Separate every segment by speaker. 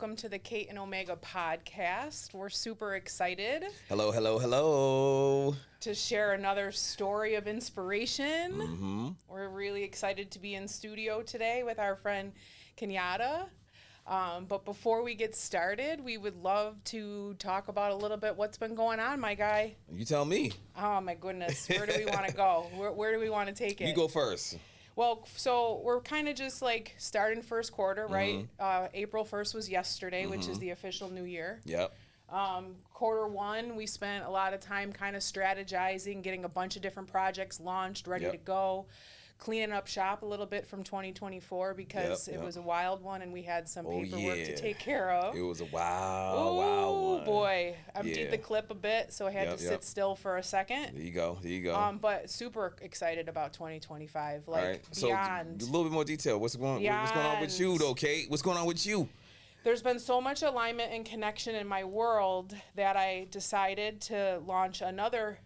Speaker 1: welcome to the Kate and Omega podcast. We're super excited.
Speaker 2: Hello, hello, hello.
Speaker 1: To share another story of inspiration.
Speaker 2: Mm-hmm.
Speaker 1: We're really excited to be in studio today with our friend Kenyatta. But before we get started, we would love to talk about a little bit what's been going on, my guy.
Speaker 2: You tell me.
Speaker 1: Oh, my goodness. Where do we want to go? Where do we want to take it?
Speaker 2: You go first.
Speaker 1: Well, so we're kind of just like starting first quarter, right? April 1st was yesterday, which is the official new year.
Speaker 2: Yep.
Speaker 1: Quarter one, we spent a lot of time kind of strategizing, getting a bunch of different projects launched, ready to go, cleaning up shop a little bit from 2024 because it was a wild one and we had some paperwork to take care of.
Speaker 2: It was a wild one.
Speaker 1: Oh, boy. I emptied the clip a bit, so I had to sit still for a second.
Speaker 2: There you go.
Speaker 1: But super excited about 2025. Like,
Speaker 2: right.
Speaker 1: beyond.
Speaker 2: So, a little bit more detail. What's going on with you, though, Kate? What's going on with you?
Speaker 1: There's been so much alignment and connection in my world that I decided to launch another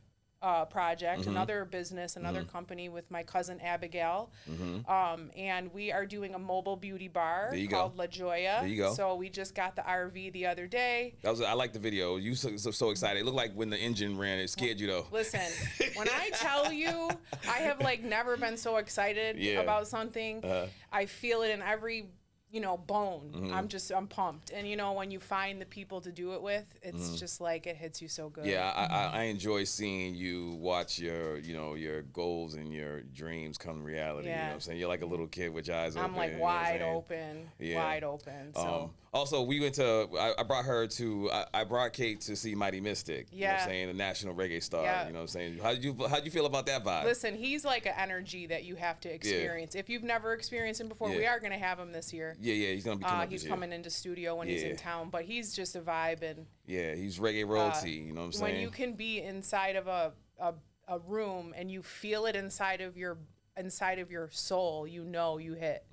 Speaker 1: project, another business, another company with my cousin Abigail. And we are doing a mobile beauty bar called La Jolla.
Speaker 2: There you go.
Speaker 1: So we just got the RV the other day.
Speaker 2: I like the video. You so excited. It looked like when the engine ran, it scared you though.
Speaker 1: Listen, when I tell you I have like never been so excited about something, I feel it in every bone. I'm pumped. And when you find the people to do it with, it's just like it hits you so good.
Speaker 2: Yeah, I enjoy seeing you watch your goals and your dreams come reality. You know what I'm saying? You're like a little kid with your eyes open.
Speaker 1: I'm like wide open. So
Speaker 2: also we went to I brought Kate to see Mighty Mystic. You know what I'm saying? The national reggae star.
Speaker 1: Yeah.
Speaker 2: You know what I'm saying? How'd you feel about that vibe?
Speaker 1: Listen, he's like an energy that you have to experience. If you've never experienced him before, we are gonna have him this year.
Speaker 2: Yeah, he's gonna be coming.
Speaker 1: He's coming into studio when he's in town, but he's just a vibe and
Speaker 2: he's reggae royalty. You know what I'm saying?
Speaker 1: When you can be inside of a room and you feel it inside of your soul, you hit.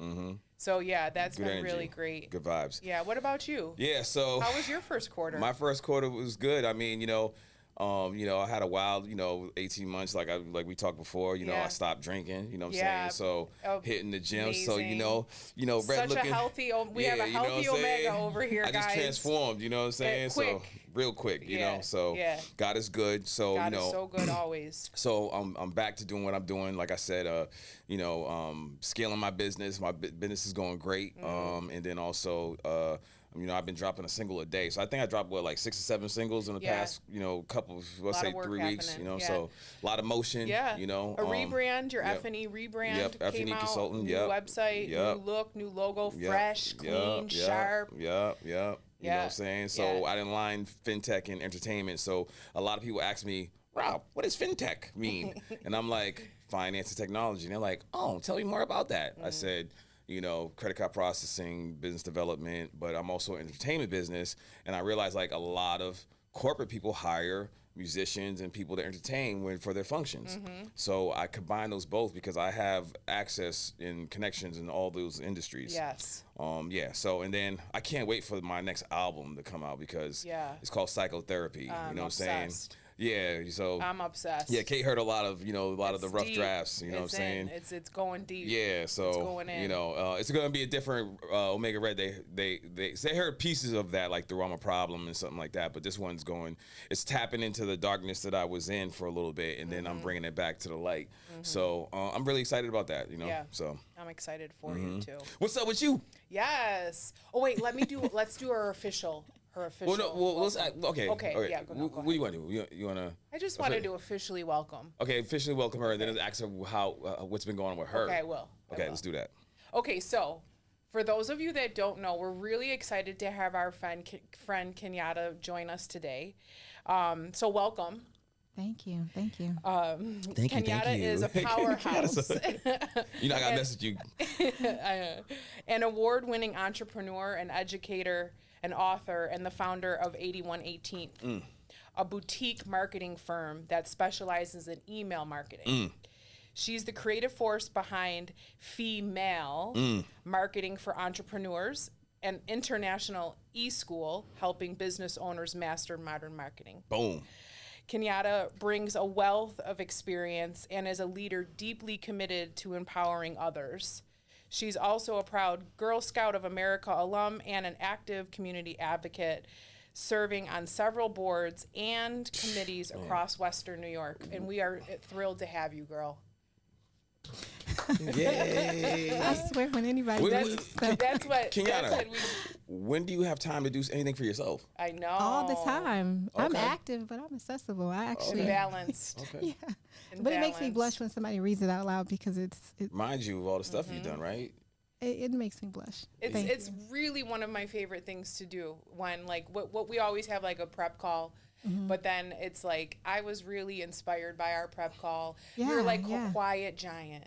Speaker 1: So that's
Speaker 2: good
Speaker 1: been
Speaker 2: energy.
Speaker 1: really great.
Speaker 2: Good vibes.
Speaker 1: Yeah. What about you?
Speaker 2: Yeah. So
Speaker 1: how was your first quarter?
Speaker 2: My first quarter was good. I mean, I had a wild, 18 months, like we talked before, I stopped drinking, you know what I'm saying? So hitting the gym.
Speaker 1: Amazing.
Speaker 2: So, red
Speaker 1: such
Speaker 2: looking.
Speaker 1: We have a healthy Omega over here,
Speaker 2: guys. I just transformed, you know what I'm saying?
Speaker 1: Quick.
Speaker 2: So real quick, so God is good. So,
Speaker 1: God is so good always.
Speaker 2: So I'm back to doing what I'm doing. Like I said, scaling my business. My business is going great. And then also, I've been dropping a single a day. So I think I dropped like 6 or 7 singles in the past, couple, let's say 3 weeks, so a lot of motion,
Speaker 1: a rebrand, your F&E rebrand
Speaker 2: F&E
Speaker 1: came out,
Speaker 2: consultant,
Speaker 1: new website, new look, new logo, fresh, clean, sharp.
Speaker 2: You know what I'm saying? So I didn't line fintech and entertainment. So a lot of people ask me, Rob, what does fintech mean? And I'm like, finance and technology. And they're like, oh, tell me more about that. I said, credit card processing, business development, but I'm also in entertainment business. And I realized like a lot of corporate people hire musicians and people to entertain for their functions. So I combine those both because I have access and connections in all those industries.
Speaker 1: Yes.
Speaker 2: So, and then I can't wait for my next album to come out because it's called Psychotherapy. You know what I'm saying? Yeah, so
Speaker 1: I'm obsessed.
Speaker 2: Yeah, Kate heard a lot of the rough drafts. You know what I'm saying?
Speaker 1: It's going deep.
Speaker 2: Yeah, so
Speaker 1: it's going in.
Speaker 2: It's going to be a different Omega Red. They heard pieces of that like through I'm a Problem and something like that, but this one's it's tapping into the darkness that I was in for a little bit, and then I'm bringing it back to the light. So I'm really excited about that.
Speaker 1: Yeah.
Speaker 2: So
Speaker 1: I'm excited for you too.
Speaker 2: What's up with you?
Speaker 1: Yes. Oh wait, let's do our official.
Speaker 2: Let's okay.
Speaker 1: Yeah, go
Speaker 2: what do you want to do? You want to?
Speaker 1: I just wanted to officially welcome.
Speaker 2: Okay, officially welcome her, and then ask her how what's been going on with her.
Speaker 1: Okay, I will.
Speaker 2: Let's do that.
Speaker 1: Okay, so for those of you that don't know, we're really excited to have our friend Kenyatta join us today. So welcome.
Speaker 3: Thank you.
Speaker 1: Kenyatta is a powerhouse.
Speaker 2: I got to message you.
Speaker 1: An award-winning entrepreneur, an educator, an author, and the founder of 8118th, a boutique marketing firm that specializes in email marketing. She's the creative force behind Female Marketing for Entrepreneurs, an international e-school helping business owners master modern marketing.
Speaker 2: Boom.
Speaker 1: Kenyatta brings a wealth of experience and is a leader deeply committed to empowering others. She's also a proud Girl Scout of America alum and an active community advocate, serving on several boards and committees across Western New York. And we are thrilled to have you, girl.
Speaker 3: Yay. I swear when anybody
Speaker 1: that's what
Speaker 2: Kenyana, when do you have time to do anything for yourself?
Speaker 1: I know.
Speaker 3: All the time. Okay. I'm active, but I'm accessible. I actually
Speaker 1: balanced.
Speaker 3: Yeah. But it makes me blush when somebody reads it out loud because it's
Speaker 2: mind you of all the stuff you've done, right?
Speaker 3: It makes me blush.
Speaker 1: It's really one of my favorite things to do when like what we always have like a prep call. But then it's like I was really inspired by our prep call. You're like a quiet giant.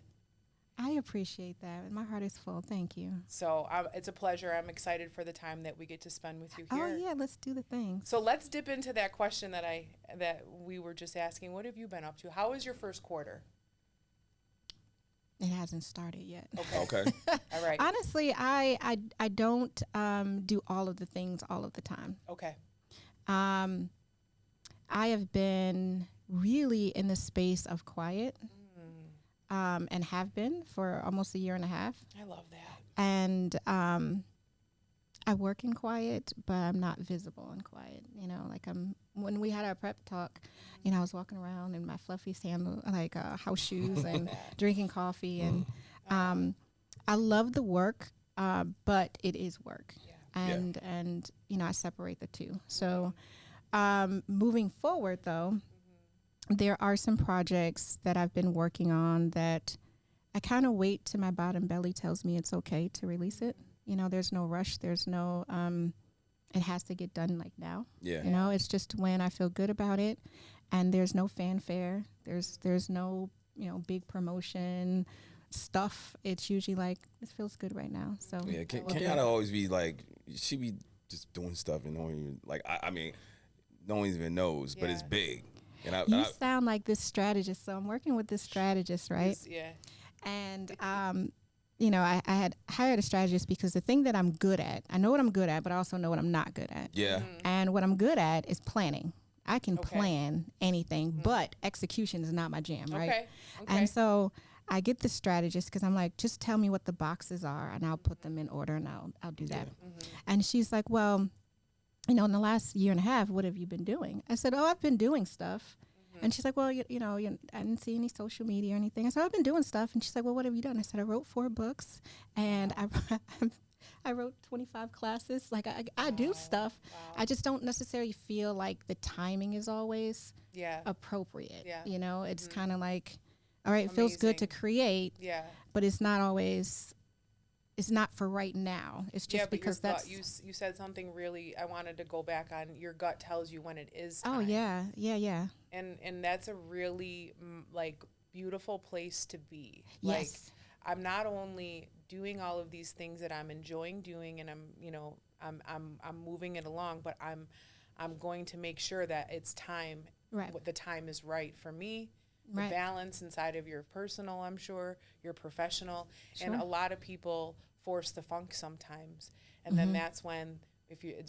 Speaker 3: I appreciate that. My heart is full. Thank you.
Speaker 1: So it's a pleasure. I'm excited for the time that we get to spend with you here.
Speaker 3: Oh yeah, let's do the thing.
Speaker 1: So let's dip into that question that we were just asking. What have you been up to? How was your first quarter?
Speaker 3: It hasn't started yet.
Speaker 2: Okay.
Speaker 1: All right.
Speaker 3: Honestly, I don't do all of the things all of the time.
Speaker 1: Okay.
Speaker 3: I have been really in the space of quiet. And have been for almost a year and a half.
Speaker 1: I love that.
Speaker 3: And I work in quiet, but I'm not visible in quiet. You know, like when we had our prep talk, you know, I was walking around in my fluffy sandal, like house shoes and drinking coffee. And I love the work, but it is work. Yeah. And, you know, I separate the two. So moving forward, though, there are some projects that I've been working on that I kind of wait till my bottom belly tells me it's okay to release it. You know, there's no rush. There's no, it has to get done like now.
Speaker 2: Yeah.
Speaker 3: You know, it's just when I feel good about it and there's no fanfare. There's no, you know, big promotion stuff. It's usually like, this feels good right now. So
Speaker 2: yeah, Kenyatta always be like, she be just doing stuff and no one even, like, I mean, no one even knows, but it's big. And
Speaker 3: you sound like this strategist. So I'm working with this strategist, right?
Speaker 1: Yeah.
Speaker 3: And, you know, I had hired a strategist because the thing that I'm good at, I know what I'm good at, but I also know what I'm not good at.
Speaker 2: Yeah.
Speaker 3: And what I'm good at is planning. I can plan anything, but execution is not my jam, right?
Speaker 1: Okay.
Speaker 3: And so I get the strategist because I'm like, just tell me what the boxes are and I'll put them in order and I'll do that. And she's like, well, you know, in the last year and a half, what have you been doing? I said, I've been doing stuff. And she's like, well, you know, I didn't see any social media or anything. I said, I've been doing stuff. And she's like, well, what have you done? I said, I wrote 4 books and I wrote 25 classes. Like I do stuff. I just don't necessarily feel like the timing is always appropriate. Yeah. You know, it's kind of like, all right, it feels good to create, but it's not always... It's not for right now. It's just because that's...
Speaker 1: You said something really, I wanted to go back on. Your gut tells you when it is time.
Speaker 3: Oh, yeah.
Speaker 1: And that's a really, like, beautiful place to be.
Speaker 3: Yes.
Speaker 1: Like, I'm not only doing all of these things that I'm enjoying doing and I'm, you know, I'm moving it along, but I'm going to make sure that it's time. Right. The time is right for me. The balance inside of your personal, I'm sure, your professional. Sure. And a lot of people force the funk sometimes. And then that's when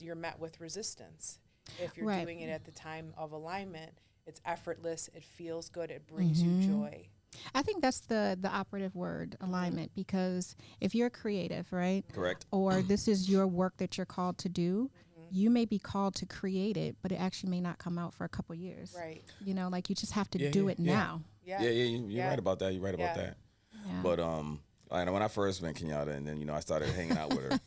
Speaker 1: you're met with resistance. If you're doing it at the time of alignment, it's effortless, it feels good, it brings you joy.
Speaker 3: I think that's the operative word, alignment, because if you're creative, right?
Speaker 2: Correct.
Speaker 3: Or this is your work that you're called to do, you may be called to create it, but it actually may not come out for a couple years.
Speaker 1: Right.
Speaker 3: You know, like you just have to do it now.
Speaker 2: Yeah, you're right about that. You're right about that.
Speaker 3: Yeah.
Speaker 2: But when I first met Kenyatta, and then I started hanging out with her.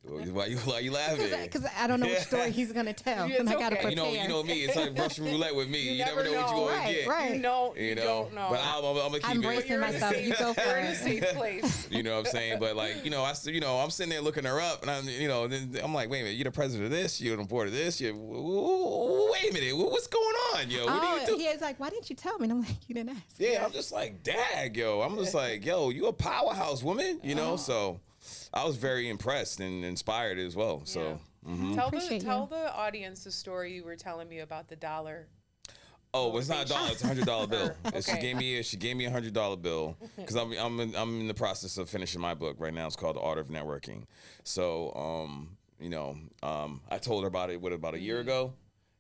Speaker 2: Why you laughing?
Speaker 3: Because I don't know which story he's gonna tell, and I gotta prepare.
Speaker 2: You know me. It's like Russian roulette with me. You never know what you're going to get.
Speaker 3: Right.
Speaker 1: You don't know.
Speaker 2: But I'm gonna keep
Speaker 3: I'm bracing myself. You go
Speaker 1: You're in a safe place.
Speaker 2: You know what I'm saying? But like, I'm sitting there looking her up, and I'm like, wait a minute, you're the president of this, you're on the board of this. Wait a minute, what's going on, yo? What do you do?
Speaker 3: He was like, why didn't you tell me? And I'm like, you didn't ask.
Speaker 2: Yeah, I'm just like, dag, yo. I'm just like, yo, you a powerhouse woman, So. I was very impressed and inspired as well. So
Speaker 1: tell the audience the story you were telling me about the dollar.
Speaker 2: Oh, well, it's not a dollar; it's $100 bill. Okay. She gave me a $100 bill because I'm in the process of finishing my book right now. It's called The Art of Networking. So I told her about it about a year ago,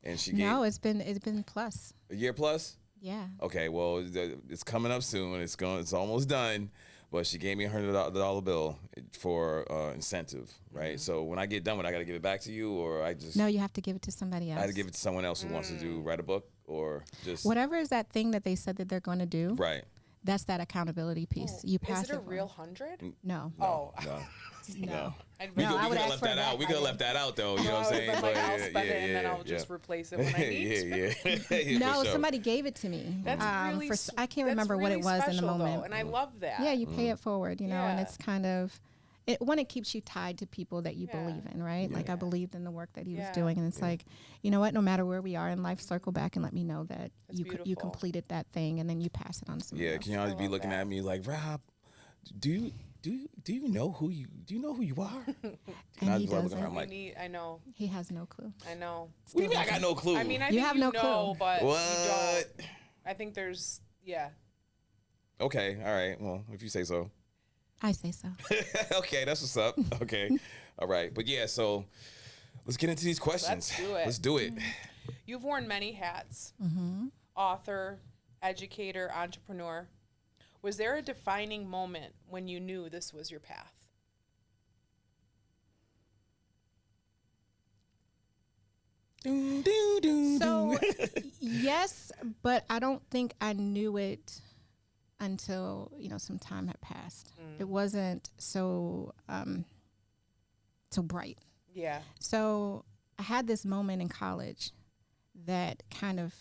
Speaker 2: and she gave.
Speaker 3: No, it's been plus
Speaker 2: a year plus.
Speaker 3: Yeah.
Speaker 2: Okay. Well, it's coming up soon. It's almost done. but she gave me $100 bill for incentive, right? So when I get done with it, I got to give it back to you, or I just...
Speaker 3: No, you have to give it to somebody else.
Speaker 2: I had to give it to someone else who wants to write a book, or just...
Speaker 3: Whatever is that thing that they said that they're going to do.
Speaker 2: Right.
Speaker 3: That's that accountability piece. You pass
Speaker 1: Is it a real 100?
Speaker 3: No.
Speaker 1: Oh.
Speaker 3: No.
Speaker 2: We could have left that out. We could have left that out, though. You know what I'm saying?
Speaker 1: But I'll spend it, and then I'll just replace it when I need
Speaker 2: yeah.
Speaker 3: No, somebody gave it to me.
Speaker 1: That's really
Speaker 3: I can't remember what it was in the moment.
Speaker 1: Though, and I love that.
Speaker 3: Yeah, you pay it forward, you know, and it's kind of... it keeps you tied to people that you believe in, right? Like I believed in the work that he was doing, and it's like, you know what? No matter where we are in life, circle back and let me know that you completed that thing, and then you pass it on to somebody else.
Speaker 2: Kenyana be looking at me like, Rob, do you know who you are?
Speaker 3: And he doesn't.
Speaker 2: I'm like,
Speaker 1: I know.
Speaker 3: He has no clue.
Speaker 1: I know.
Speaker 2: What do you mean I got no clue?
Speaker 1: I mean, I
Speaker 3: you
Speaker 1: think
Speaker 3: have
Speaker 1: you
Speaker 3: no
Speaker 1: know,
Speaker 3: clue.
Speaker 1: but
Speaker 2: what?
Speaker 1: you don't. I think there's
Speaker 2: Okay, all right. Well, if you say so.
Speaker 3: I say so.
Speaker 2: Okay, that's what's up. Okay. All right. But yeah, so let's get into these questions.
Speaker 1: Let's do it.
Speaker 2: Mm-hmm.
Speaker 1: You've worn many hats. Author, educator, entrepreneur. Was there a defining moment when you knew this was your path?
Speaker 3: So, yes, but I don't think I knew it until, some time had passed. It wasn't so bright.
Speaker 1: Yeah.
Speaker 3: So I had this moment in college that kind of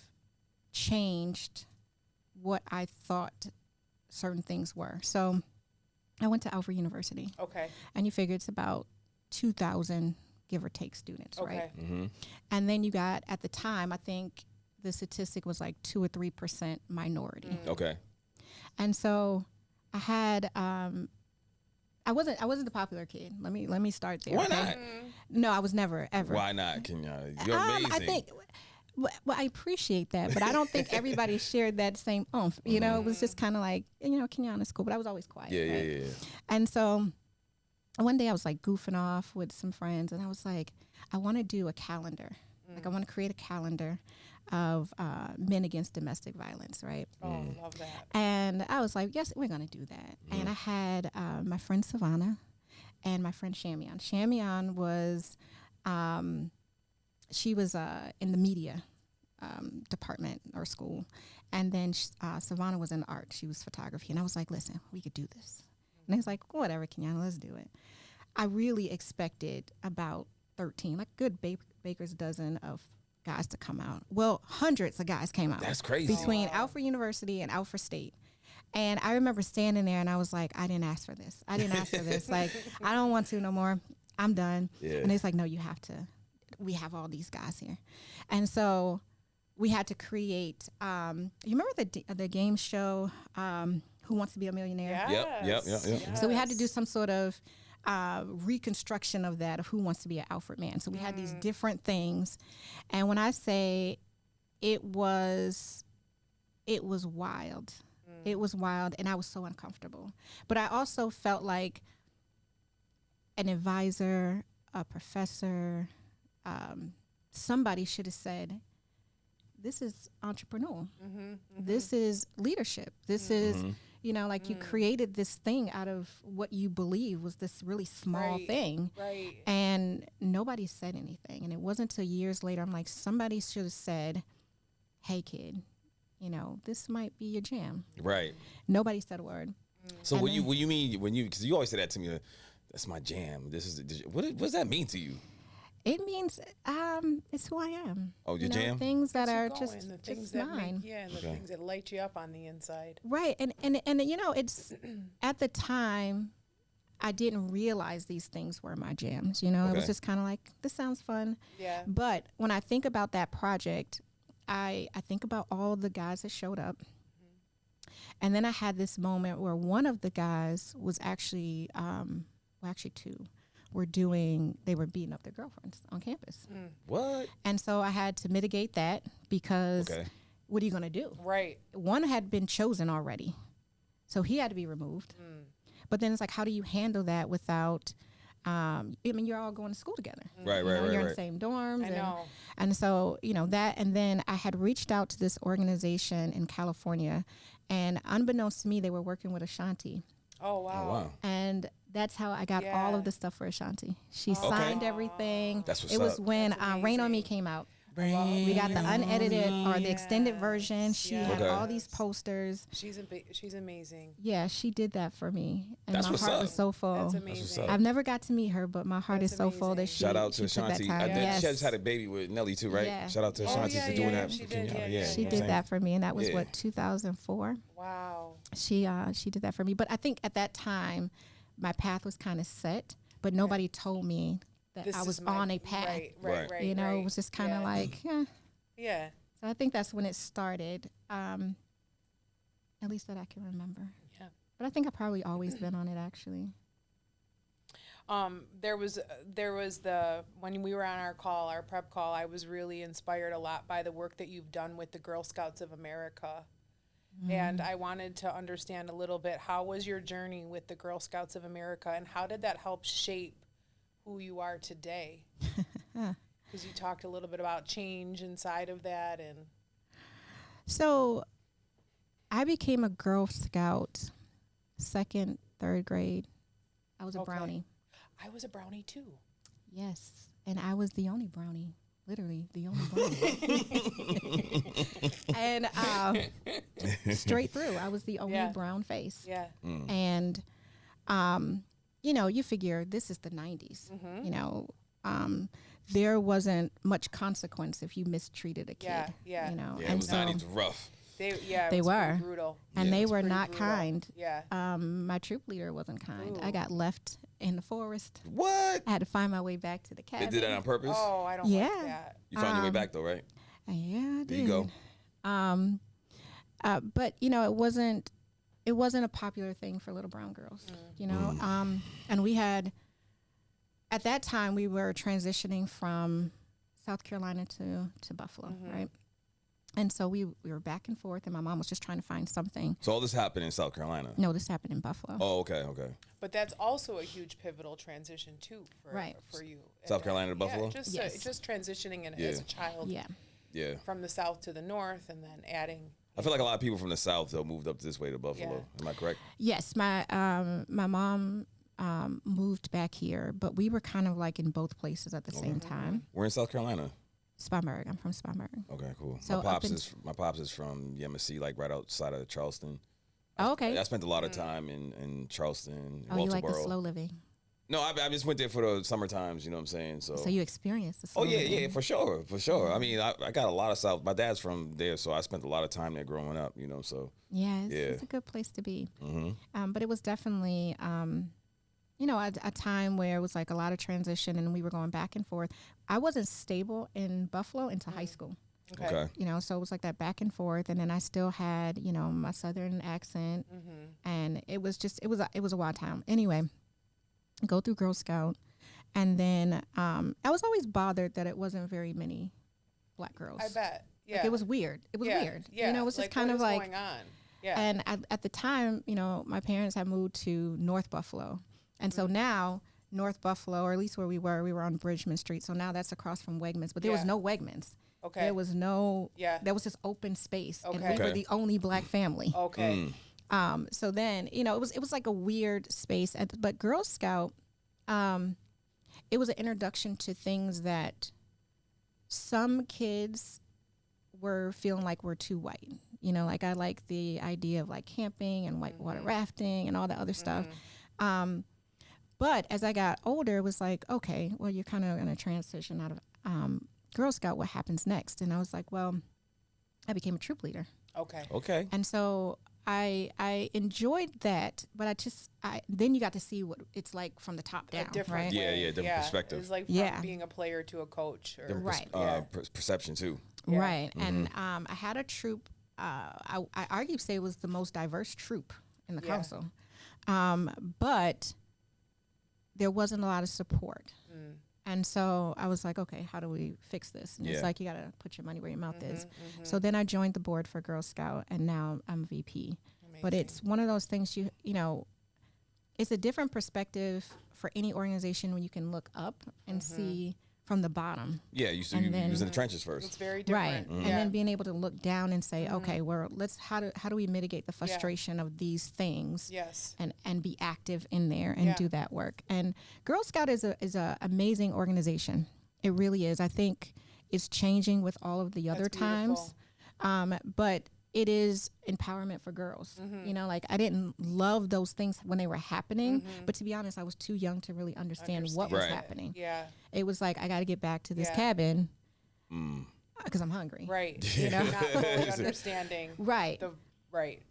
Speaker 3: changed what I thought certain things were. So I went to Alfred University.
Speaker 1: Okay.
Speaker 3: And you figure it's about 2,000, give or take, students, right?
Speaker 2: Mm-hmm.
Speaker 3: And then you got, at the time, I think the statistic was like 2 or 3% minority.
Speaker 2: Okay.
Speaker 3: And so I had, I wasn't the popular kid. Let me start there.
Speaker 2: Why not?
Speaker 3: No, I was never, ever.
Speaker 2: Why not, Kenyana? You're amazing.
Speaker 3: I think, well, I appreciate that, but I don't think everybody shared that same oomph. You know, it was just kind of like, Kenyana's cool, but I was always quiet.
Speaker 2: Yeah.
Speaker 3: And so one day I was like goofing off with some friends, and I was like, I want to do a calendar. Like I want to create a calendar of men against domestic violence, right?
Speaker 1: Oh, love that.
Speaker 3: And I was like, yes, we're going to do that. And I had my friend Savannah and my friend Shamian. Shamian was, she was in the media department or school. And then Savannah was in art. She was photography. And I was like, listen, we could do this. And he was like, whatever, Kenyana, let's do it. I really expected about 13, like good baker's dozen of guys to come out. Well, hundreds of guys came out.
Speaker 2: That's crazy.
Speaker 3: Between Alfred University and Alfred State. And I remember standing there and I was like, I didn't ask for this. Like, I don't want to no more. I'm done. Yeah. And it's like, no, you have to. We have all these guys here. And so we had to create, you remember the game show, Who Wants to Be a Millionaire?
Speaker 2: Yes. Yep.
Speaker 3: So we had to do some sort of reconstruction of that, of who wants to be an Alfred man. So we had these different things. And when I say it was wild. It was wild, and I was so uncomfortable. But I also felt like an advisor, a professor, somebody should have said, this is entrepreneurial. This is leadership. This is, you created this thing out of what you believe was this really small thing.
Speaker 1: Right.
Speaker 3: And nobody said anything. And it wasn't until years later, I'm like, somebody should have said, hey, kid, this might be your jam.
Speaker 2: Right.
Speaker 3: Nobody said a word.
Speaker 2: So what you mean because you always say that to me, that's my jam. What does that mean to you?
Speaker 3: It means it's who I am.
Speaker 2: Oh, your jam?
Speaker 3: Things that are
Speaker 1: the
Speaker 3: just
Speaker 1: things that
Speaker 3: mine.
Speaker 1: the things that light you up on the inside.
Speaker 3: Right. And it's at the time I didn't realize these things were my jams. It was just kind of like, this sounds fun.
Speaker 1: Yeah.
Speaker 3: But when I think about that project, I think about all the guys that showed up. And then I had this moment where one of the guys was actually, actually two, they were beating up their girlfriends on campus.
Speaker 2: What?
Speaker 3: And so I had to mitigate that because what are you going to do?
Speaker 1: Right.
Speaker 3: One had been chosen already, so he had to be removed. But then it's like, how do you handle that without, you're all going to school together.
Speaker 2: Right.
Speaker 3: You're in the same dorms.
Speaker 1: I know.
Speaker 3: And so, that, and then I had reached out to this organization in California, and unbeknownst to me, they were working with Ashanti.
Speaker 1: Oh, wow.
Speaker 2: Oh, wow.
Speaker 3: And that's how I got all of the stuff for Ashanti. She
Speaker 1: Oh.
Speaker 3: signed everything.
Speaker 2: That's what's
Speaker 3: it was
Speaker 2: up.
Speaker 3: when
Speaker 1: That's
Speaker 3: Rain on Me
Speaker 1: amazing.
Speaker 3: came out. We got the unedited or the extended version. She had
Speaker 2: Okay.
Speaker 3: all these posters.
Speaker 1: She's amazing.
Speaker 3: Yeah, she did that for me. And
Speaker 2: That's
Speaker 3: my
Speaker 2: what's
Speaker 3: heart
Speaker 2: up.
Speaker 3: was so full.
Speaker 1: That's
Speaker 2: what's
Speaker 1: amazing.
Speaker 2: up.
Speaker 3: I've never got to meet her, but my heart
Speaker 1: That's
Speaker 3: is so full that
Speaker 1: amazing.
Speaker 3: she
Speaker 2: Shout out to
Speaker 3: she took that
Speaker 2: Ashanti.
Speaker 3: time. Yes.
Speaker 2: She just had a baby with Nelly too, right?
Speaker 3: Yeah.
Speaker 2: Shout out to
Speaker 3: Oh,
Speaker 2: Ashanti
Speaker 1: yeah,
Speaker 2: for doing
Speaker 1: yeah,
Speaker 2: that.
Speaker 1: she
Speaker 2: for
Speaker 1: did,
Speaker 2: Kenyatta.
Speaker 1: yeah,
Speaker 3: She
Speaker 1: yeah.
Speaker 3: did that for me, and that was
Speaker 2: Yeah.
Speaker 3: what 2004.
Speaker 1: Wow.
Speaker 3: She did that for me, but I think at that time my path was kind of set, but nobody told me that
Speaker 1: This
Speaker 3: I was
Speaker 1: is my-
Speaker 3: on a path.
Speaker 1: Right.
Speaker 3: You know, it was just kind of
Speaker 1: Yeah.
Speaker 3: like, yeah.
Speaker 1: Yeah.
Speaker 3: So I think that's when it started. At least that I can remember.
Speaker 1: Yeah.
Speaker 3: But I think I've probably always been on it, actually.
Speaker 1: There was when we were on our prep call, I was really inspired a lot by the work that you've done with the Girl Scouts of America. And I wanted to understand a little bit, how was your journey with the Girl Scouts of America, and how did that help shape who you are today? Because you talked a little bit about change inside of that. And
Speaker 3: So I became a Girl Scout 2nd, 3rd grade. I was a
Speaker 1: Okay.
Speaker 3: brownie.
Speaker 1: I was a brownie too.
Speaker 3: Yes. And I was the only brownie. Literally the only brownie. And straight through, I was the only
Speaker 1: Yeah.
Speaker 3: brown face.
Speaker 1: Yeah.
Speaker 3: And, you know, you figure this is the 90s. You know, there wasn't much consequence if you mistreated a kid.
Speaker 1: Yeah, yeah.
Speaker 3: You know,
Speaker 2: Yeah, it
Speaker 3: and
Speaker 2: was
Speaker 3: so
Speaker 2: 90s rough.
Speaker 1: They
Speaker 3: They
Speaker 1: was pretty
Speaker 3: were.
Speaker 1: brutal.
Speaker 3: and
Speaker 2: Yeah.
Speaker 3: they
Speaker 1: It's
Speaker 3: were
Speaker 1: pretty
Speaker 3: not
Speaker 1: brutal.
Speaker 3: kind.
Speaker 1: Yeah.
Speaker 3: My troop leader wasn't kind. I
Speaker 1: Ooh.
Speaker 3: got left in the forest.
Speaker 2: What?
Speaker 3: I had to find my way back to the
Speaker 2: They
Speaker 3: cabin.
Speaker 2: did that on purpose?
Speaker 1: Oh, I don't
Speaker 3: Yeah.
Speaker 1: like that.
Speaker 2: You found your way back though, right?
Speaker 3: Yeah, I did.
Speaker 2: There you go.
Speaker 3: But you know, it wasn't a popular thing for little brown girls. You know, and we had at that time we were transitioning from South Carolina to Buffalo, right? And so we were back and forth, and my mom was just trying to find something.
Speaker 2: So all this happened in South Carolina?
Speaker 3: No, this happened in Buffalo.
Speaker 2: Oh, okay.
Speaker 1: But that's also a huge pivotal transition too for you.
Speaker 2: South Carolina to Buffalo?
Speaker 1: Yeah,
Speaker 3: Yes.
Speaker 1: just transitioning as
Speaker 2: Yeah.
Speaker 1: a child
Speaker 3: Yeah.
Speaker 2: Yeah.
Speaker 1: from the south to the north, and then adding.
Speaker 2: I feel like a lot of people from the South, though, moved up this way to Buffalo. Am I correct?
Speaker 3: Yes, my mom moved back here, but we were kind of like in both places at the same time.
Speaker 2: We're in South Carolina.
Speaker 3: Spartanburg. I'm from Spartanburg.
Speaker 2: Okay, cool.
Speaker 3: So
Speaker 2: my pops is from Yemassee, like right outside of Charleston.
Speaker 3: Oh, okay.
Speaker 2: I spent a lot of time in Charleston,
Speaker 3: Oh, you like the
Speaker 2: Walterboro.
Speaker 3: slow living?
Speaker 2: No, I just went there for the summer times. You know what I'm saying?
Speaker 3: So you experienced the slow
Speaker 2: Oh yeah,
Speaker 3: living.
Speaker 2: yeah, for sure. I mean, I got a lot of South. My dad's from there, so I spent a lot of time there growing up. You know, so
Speaker 3: Yeah,
Speaker 2: Yeah.
Speaker 3: it's a good place to be. But it was definitely, you know, a time where it was like a lot of transition, and we were going back and forth. I wasn't stable in Buffalo until high school.
Speaker 2: okay.
Speaker 3: You know, so it was like that back and forth, and then I still had, you know, my Southern accent, and it was a wild time. Anyway, go through Girl Scout, and then I was always bothered that it wasn't very many Black girls.
Speaker 1: I bet. Yeah.
Speaker 3: Like, it was weird. It was weird.
Speaker 1: Yeah.
Speaker 3: You know, it was just kind
Speaker 1: what
Speaker 3: of
Speaker 1: is
Speaker 3: like.
Speaker 1: going on? Yeah.
Speaker 3: And at the time, you know, my parents had moved to North Buffalo. And so now North Buffalo, or at least where we were on Bridgman Street. So now that's across from Wegmans, but there was
Speaker 1: Yeah.
Speaker 3: no Wegmans.
Speaker 1: Okay.
Speaker 3: There was no,
Speaker 1: Yeah.
Speaker 3: there was just open space. And
Speaker 1: Okay.
Speaker 3: we were
Speaker 2: Okay.
Speaker 3: the only Black family.
Speaker 1: Okay.
Speaker 3: So then, you know, it was like a weird space. But Girl Scout, it was an introduction to things that some kids were feeling like were too white. You know, like I like the idea of like camping and whitewater rafting and all that other stuff. But as I got older, it was like, okay, well, you're kind of going to transition out of Girl Scout. What happens next? And I was like, well, I became a troop leader.
Speaker 1: Okay.
Speaker 2: Okay.
Speaker 3: And so I enjoyed that, but then you got to see what it's like from the top down,
Speaker 1: Different
Speaker 3: right?
Speaker 2: Yeah,
Speaker 1: way.
Speaker 2: yeah, different perspective.
Speaker 1: It's like from
Speaker 3: Yeah.
Speaker 1: being a player to a coach. Or,
Speaker 2: Different
Speaker 3: Right.
Speaker 2: perception too.
Speaker 1: Yeah.
Speaker 3: Right. And I had a troop. I argue say it was the most diverse troop in the
Speaker 1: Yeah.
Speaker 3: council, but there wasn't a lot of support. And so I was like, okay, how do we fix this? And
Speaker 2: Yeah.
Speaker 3: it's like, you got to put your money where your mouth is. So then I joined the board for Girl Scout, and now I'm VP. But it's one of those things you know, it's a different perspective for any organization when you can look up and see from the bottom.
Speaker 2: Yeah, you was in the trenches first.
Speaker 1: It's very different.
Speaker 3: Right. And then being able to look down and say, okay, well, how do we mitigate the frustration of these things?
Speaker 1: Yes.
Speaker 3: And be active in there and do that work. And Girl Scout is a amazing organization. It really is. I think it's changing with all of the other times. But it is empowerment for girls. You know, like I didn't love those things when they were happening, but to be honest, I was too young to really understand what was happening.
Speaker 1: Yeah.
Speaker 3: It was like, I got to get back to this cabin because I'm hungry.
Speaker 1: Right.
Speaker 3: You know,
Speaker 1: not fully understanding.
Speaker 3: Right.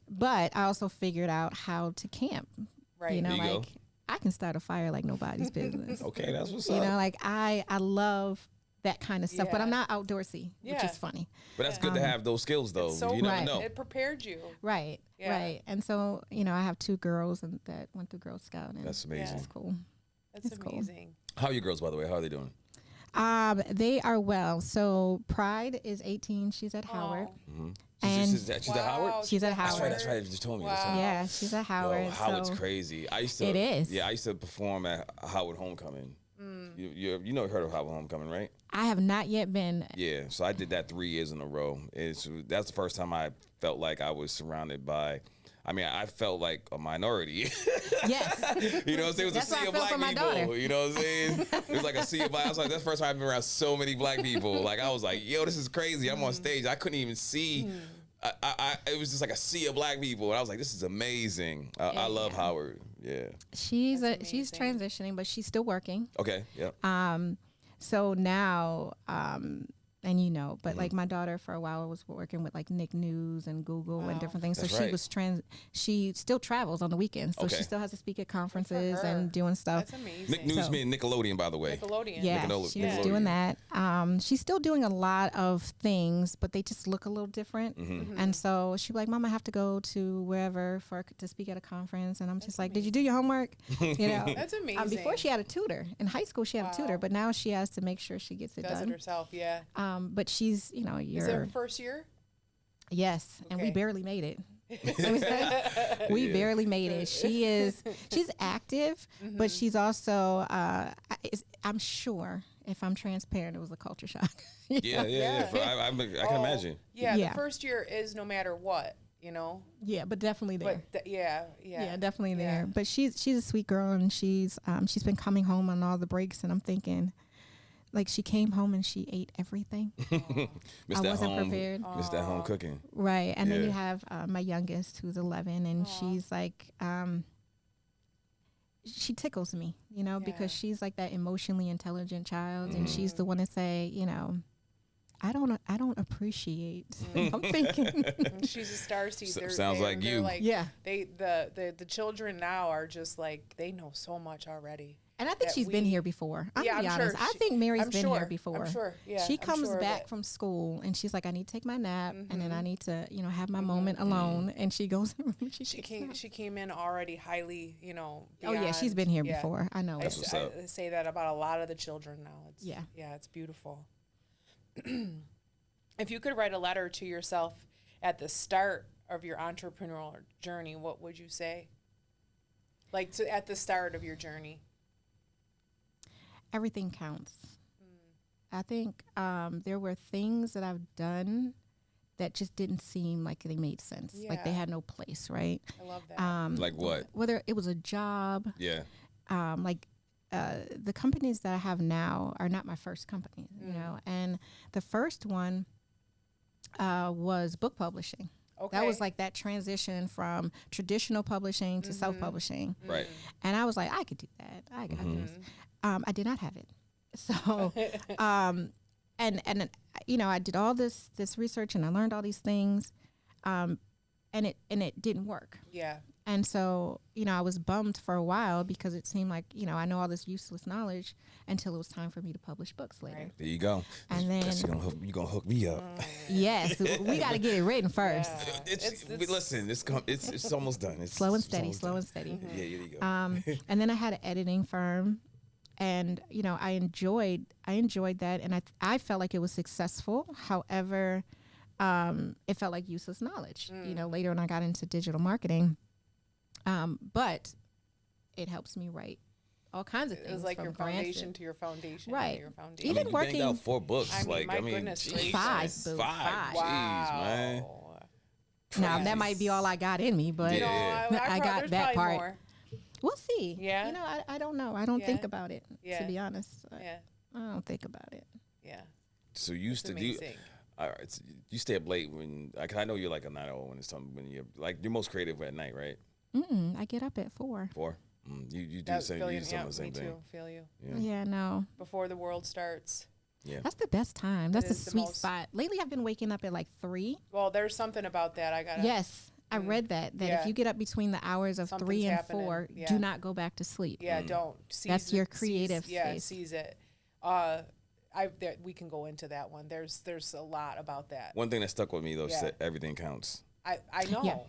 Speaker 3: But I also figured out how to camp.
Speaker 1: Right.
Speaker 3: You know,
Speaker 2: There you
Speaker 3: like I can start a fire like nobody's business.
Speaker 2: Okay, that's what's up.
Speaker 3: You know, like I love that kind of stuff, but I'm not outdoorsy, which is funny.
Speaker 2: But that's good to have those skills, though.
Speaker 1: So
Speaker 2: you never know.
Speaker 1: It prepared you.
Speaker 3: Right. And so, you know, I have 2 girls that went through Girl Scout. And
Speaker 2: that's amazing.
Speaker 3: That's cool.
Speaker 1: That's amazing.
Speaker 2: Cool. How are your girls, by the way? How are they doing?
Speaker 3: They are well. So Pride is 18. She's at Howard. And
Speaker 2: she's at Howard?
Speaker 3: She's at Howard.
Speaker 2: That's right. You just told me.
Speaker 1: Wow.
Speaker 3: Yeah, she's at Howard.
Speaker 2: Yo, Howard's crazy.
Speaker 3: It is.
Speaker 2: Yeah, I used to perform at Howard Homecoming. You know, heard of Howard Homecoming, right?
Speaker 3: I have not yet been.
Speaker 2: Yeah, so I did that 3 years in a row. That's the first time I felt like I was surrounded by. I mean, I felt like a minority.
Speaker 3: Yes.
Speaker 2: You know what I'm saying? It was a sea of black people. You know what I'm saying? It was like a sea of black. I was like, that's the first time I've been around so many black people. Like, I was like, yo, this is crazy. I'm on stage. I couldn't even see. It was just like a sea of black people. And I was like, this is amazing. I love Howard. Yeah.
Speaker 3: She's transitioning, but she's still working.
Speaker 2: Okay. Yeah.
Speaker 3: So now, and you know, but like my daughter for a while was working with like Nick News and Google and different things.
Speaker 2: That's
Speaker 3: so she was she still travels on the weekends. So she still has to speak at conferences and doing stuff.
Speaker 1: That's amazing.
Speaker 2: Nick News mean Nickelodeon, by the way.
Speaker 1: Nickelodeon.
Speaker 3: Yeah, she's doing that. She's still doing a lot of things, but they just look a little different. And so she'd be like, Mom, I have to go to wherever to speak at a conference. And I'm just like, did you do your homework? You know,
Speaker 1: that's amazing.
Speaker 3: Before she had a tutor. In high school, she had a tutor, but now she has to make sure she gets it done.
Speaker 1: Does it herself, yeah.
Speaker 3: But she's, you know,
Speaker 1: Is it her first year?
Speaker 3: Yes, and we barely made it. We barely made it. She's active, but she's also, I'm sure, if I'm transparent, it was a culture shock.
Speaker 2: Yeah. I can imagine.
Speaker 1: Yeah, the first year is no matter what, you know.
Speaker 3: Yeah, but definitely there.
Speaker 1: Yeah,
Speaker 3: definitely there. But she's a sweet girl, and she's been coming home on all the breaks, and I'm thinking, like, she came home and she ate everything. I wasn't prepared.
Speaker 2: Missed that home cooking.
Speaker 3: Right. And then you have my youngest, who's 11, and she's like, she tickles me, you know, because she's like that emotionally intelligent child, and she's the one to say, you know, I don't appreciate. I'm thinking
Speaker 1: she's a starseed.
Speaker 2: Sounds like you.
Speaker 1: Like, the children now are just like, they know so much already.
Speaker 3: And I think she's been here before. I'm gonna be honest. I think Mary's been here before.
Speaker 1: I'm sure. Yeah,
Speaker 3: she comes back from school and she's like, I need to take my nap, and then I need to, you know, have my moment alone. And she goes.
Speaker 1: She came in already highly, you know.
Speaker 3: Beyond, oh yeah, she's been here before. I know.
Speaker 1: I say that about a lot of the children now. It's beautiful. If you could write a letter to yourself at the start of your entrepreneurial journey, what would you say? Like at the start of your journey.
Speaker 3: Everything counts. I think there were things that I've done that just didn't seem like they made sense. Yeah. Like they had no place, right?
Speaker 1: I love that.
Speaker 2: Like what?
Speaker 3: Whether it was a job.
Speaker 2: Yeah.
Speaker 3: The companies that I have now are not my first company, you know. And the first one was book publishing. Okay. That was like that transition from traditional publishing to self-publishing.
Speaker 2: Right.
Speaker 3: And I was like, I could do that. I got this. I did not have it. So, and you know, I did all this research and I learned all these things, and it didn't work.
Speaker 1: Yeah.
Speaker 3: And so, you know, I was bummed for a while because it seemed like, you know, I know all this useless knowledge until it was time for me to publish books later.
Speaker 2: Right. There you go.
Speaker 3: And then
Speaker 2: you're gonna hook me up.
Speaker 3: Yes, we got to get it written first.
Speaker 2: Listen, it's almost done. It's
Speaker 3: slow and steady.
Speaker 2: Yeah, there you go.
Speaker 3: And then I had an editing firm, and you know, I enjoyed that, and I felt like it was successful. However, it felt like useless knowledge. You know, later when I got into digital marketing. But it helps me write all kinds of things.
Speaker 1: It was like
Speaker 3: from
Speaker 1: your
Speaker 3: grants
Speaker 1: foundation to your foundation.
Speaker 3: Right.
Speaker 1: To your foundation.
Speaker 3: Even
Speaker 2: I mean, you
Speaker 3: working
Speaker 2: banged out 4 books.
Speaker 1: My goodness gracious.
Speaker 3: Five, boo.
Speaker 2: Five.
Speaker 3: Wow.
Speaker 2: Jeez, man.
Speaker 3: Now that might be all I got in me, but
Speaker 2: Yeah.
Speaker 3: I got that part.
Speaker 1: More.
Speaker 3: We'll see.
Speaker 1: Yeah.
Speaker 3: You know, I don't know. I don't think about it, to be honest.
Speaker 1: Yeah.
Speaker 3: I don't think about it.
Speaker 1: Yeah.
Speaker 2: So you used to do. All right. So you stay up late when I know you're like a night owl when you're like you're most creative at night, right?
Speaker 3: I get up at 4.
Speaker 2: 4. You do the same. You do some of the same thing.
Speaker 1: Me too. Feel you.
Speaker 3: Yeah, no.
Speaker 1: Before the world starts.
Speaker 2: Yeah.
Speaker 3: That's the best time. That's the sweet
Speaker 1: most
Speaker 3: spot. Lately, I've been waking up at like 3.
Speaker 1: Well, there's something about that.
Speaker 3: Yes. I read that if you get up between the hours of 3 and 4, do not go back to sleep.
Speaker 1: Yeah, don't.
Speaker 3: That's your creative space.
Speaker 1: Yeah, seize it. We can go into that one. There's a lot about that.
Speaker 2: One thing that stuck with me though, is that everything counts.
Speaker 1: I know.
Speaker 3: Yeah.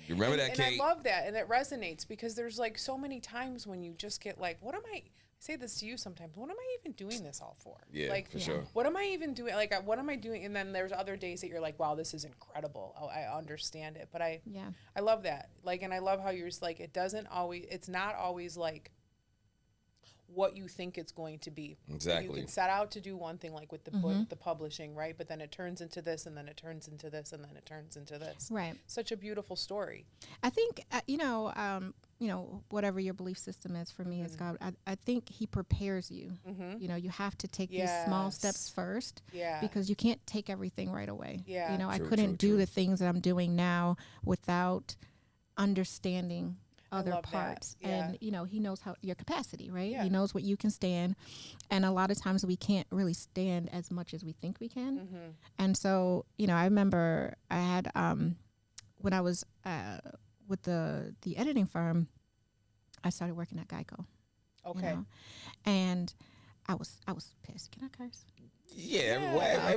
Speaker 2: You remember that, Kate?
Speaker 1: And I love that, and it resonates because there's like so many times when you just get like, what am I say this to you sometimes? What am I even doing this all for?
Speaker 2: Yeah,
Speaker 1: like,
Speaker 2: for sure.
Speaker 1: What am I even doing? Like, what am I doing? And then there's other days that you're like, wow, this is incredible. I understand it, but I love that. Like, and I love how you're just like, it's not always like what you think it's going to be.
Speaker 2: Exactly.
Speaker 1: Like you can set out to do one thing, like with the book, the publishing, right? But then it turns into this, and then it turns into this, and then it turns into this.
Speaker 3: Right.
Speaker 1: Such a beautiful story.
Speaker 3: I think whatever your belief system is, for me is God. I think He prepares you. You know, you have to take these small steps first.
Speaker 1: Yeah.
Speaker 3: Because you can't take everything right away.
Speaker 1: Yeah.
Speaker 3: You know, I
Speaker 2: True,
Speaker 3: couldn't do the things that I'm doing now without understanding other parts. And you know, He knows how your capacity, right? He knows what you can stand, and a lot of times we can't really stand as much as we think we can. And so, you know, I remember I had when I was with the editing firm, I started working at Geico.
Speaker 1: Okay.
Speaker 3: You know? And I was pissed. Can I curse?
Speaker 2: Yeah. Why